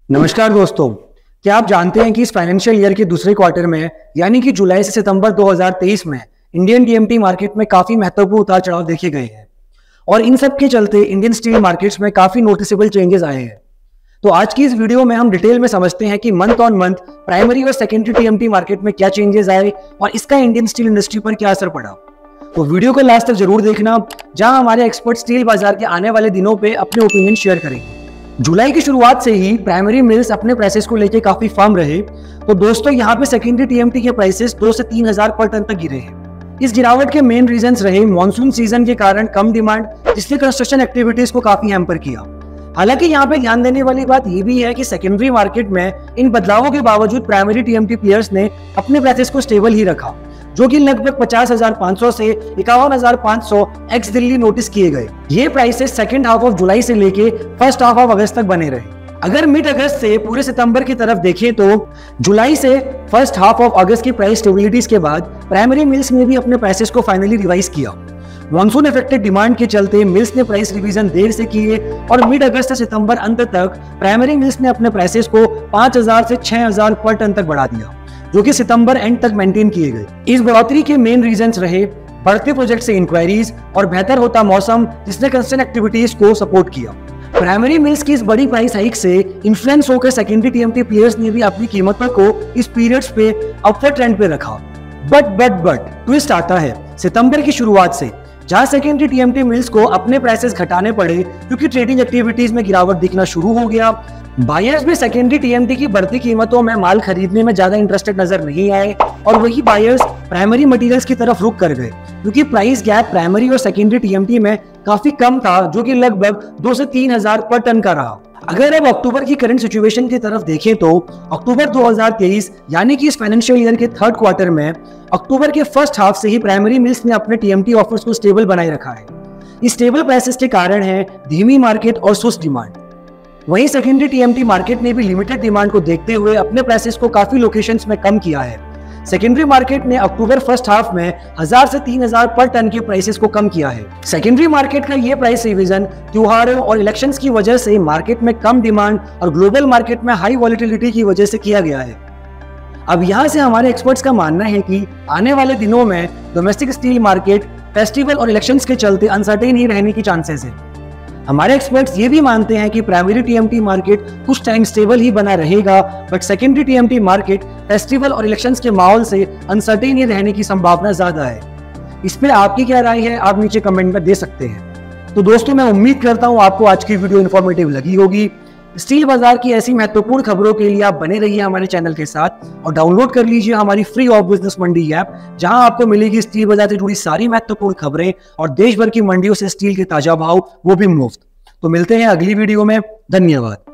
नमस्कार दोस्तों। क्या आप जानते हैं कि इस फाइनेंशियल ईयर के दूसरे क्वार्टर में यानी कि जुलाई से सितंबर 2023 में इंडियन टीएमटी मार्केट में काफी महत्वपूर्ण उतार चढ़ाव देखे गए हैं और इन सब के चलते इंडियन स्टील मार्केट्स में काफी नोटिसेबल चेंजेस आए हैं। तो आज की इस वीडियो में हम डिटेल में समझते हैं कि मंथ ऑन मंथ प्राइमरी और सेकेंडरी टीएमटी मार्केट में क्या चेंजेस आए और इसका इंडियन स्टील इंडस्ट्री पर क्या असर पड़ा। तो वीडियो को लास्ट तक जरूर देखना, जहां हमारे एक्सपर्ट स्टील बाजार के आने वाले दिनों पे अपने ओपिनियन शेयर करेंगे। जुलाई की शुरुआत से ही प्राइमरी मिल्स अपने प्राइसेस को लेकर काफी फर्म रहे। तो दोस्तों यहाँ पे सेकेंडरी टीएमटी के प्राइसेस 2 से 3 हजार पर टन तक गिरे हैं। इस गिरावट के मेन रीजंस रहे मॉनसून सीजन के कारण कम डिमांड, जिसने कंस्ट्रक्शन एक्टिविटीज को काफी हैम्पर किया। हालांकि यहाँ पे ध्यान देने वाली बात यह भी है कि सेकेंडरी मार्केट में इन बदलावों के बावजूद प्राइमरी टीएमटी प्लेयर्स ने अपने प्राइसेस को स्टेबल ही रखा, जो कि लगभग 50,500 से 51,500 एक्स दिल्ली नोटिस किए गए। ये prices second half of July से लेके फर्स्ट हाफ ऑफ अगस्त तक बने रहे। अगर मिड अगस्त से पूरे सितंबर की तरफ देखें तो जुलाई से फर्स्ट हाफ ऑफ अगस्त की प्राइस स्टेबिलिटीज के बाद प्राइमरी मिल्स ने भी अपने प्राइसेस को फाइनली रिवाइज किया। मॉनसून इफेक्टेड डिमांड के चलते मिल्स ने प्राइस रिवीजन देर से किए और मिड अगस्त से सितंबर अंत तक प्राइमरी मिल्स ने अपने प्राइसेस को 5,000 से 6,000 पर टन तक बढ़ा दिया, जो कि सितंबर एंड तक मेंटेन किए गए। इस बढ़ोतरी के मेन रीजंस रहे बढ़ते प्रोजेक्ट से इंक्वायरीज और बेहतर होता मौसम, जिसने कंस्ट्रक्शन एक्टिविटीज को सपोर्ट किया। प्राइमरी मिल्स की इस बड़ी प्राइस हाइक से इन्फ्लुएंस होकर सेकेंडरी टीएमटी प्लेयर्स ने भी अपनी कीमतों को इस पीरियड्स पे अपवर्ड ट्रेंड पे रखा। बट ट्विस्ट आता है सितंबर की शुरुआत से, जहां सेकेंडरी टीएमटी मिल्स को अपने प्राइसेस घटाने पड़े क्योंकि ट्रेडिंग एक्टिविटीज में गिरावट दिखना शुरू हो गया। बायर्स भी सेकेंडरी टीएमटी की बढ़ती कीमतों में माल खरीदने में ज्यादा इंटरेस्टेड नजर नहीं आए और वही बायर्स प्राइमरी मटेरियल्स की तरफ रुख कर गए, क्योंकि प्राइस गैप प्राइमरी और सेकेंडरी टीएमटी में काफी कम था, जो कि लगभग 2 से 3 हजार पर टन का रहा। अगर अब अक्टूबर की करंट सिचुएशन की तरफ देखें तो अक्टूबर 2023 यानी कि इस फाइनेंशियल ईयर के थर्ड क्वार्टर में अक्टूबर के फर्स्ट हाफ से ही प्राइमरी मिल्स ने अपने टीएमटी ऑफर्स को स्टेबल बनाए रखा है। इस स्टेबल प्राइसेस के कारण है धीमी मार्केट और सुस्त डिमांड। वहीं सेकेंडरी टीएमटी मार्केट ने भी लिमिटेड डिमांड को देखते हुए अपने प्राइसेस को काफी लोकेशंस में कम किया है। सेकेंडरी मार्केट ने अक्टूबर फर्स्ट हाफ में 1,000 से 3,000 पर टन के प्राइसेस को कम किया है। सेकेंडरी मार्केट का ये प्राइस रिवीजन त्योहारों और इलेक्शंस की वजह से मार्केट में कम डिमांड और ग्लोबल मार्केट में हाई वॉलेटिलिटी की वजह से किया गया है। अब यहाँ से हमारे एक्सपर्ट्स का मानना है कि आने वाले दिनों में डोमेस्टिक स्टील मार्केट फेस्टिवल और इलेक्शंस के चलते अनसर्टेन ही रहने की चांसेस है। हमारे एक्सपर्ट्स ये भी मानते हैं कि प्राइमरी टीएमटी मार्केट कुछ टाइम स्टेबल ही बना रहेगा, but secondary TMT market festival और इलेक्शंस के माहौल से अनसर्टेन ही रहने की संभावना ज्यादा है। इस पर आपकी क्या राय है, आप नीचे कमेंट में दे सकते हैं। तो दोस्तों, मैं उम्मीद करता हूँ आपको आज की वीडियो इन्फॉर्मेटिव लगी होगी। स्टील बाजार की ऐसी महत्वपूर्ण खबरों के लिए आप बने रहिए हमारे चैनल के साथ और डाउनलोड कर लीजिए हमारी free of business Mandi app, जहां आपको मिलेगी स्टील बाजार से जुड़ी सारी महत्वपूर्ण खबरें और देश भर की मंडियों से स्टील के ताजा भाव, वो भी मुफ्त। तो मिलते हैं अगली वीडियो में। धन्यवाद।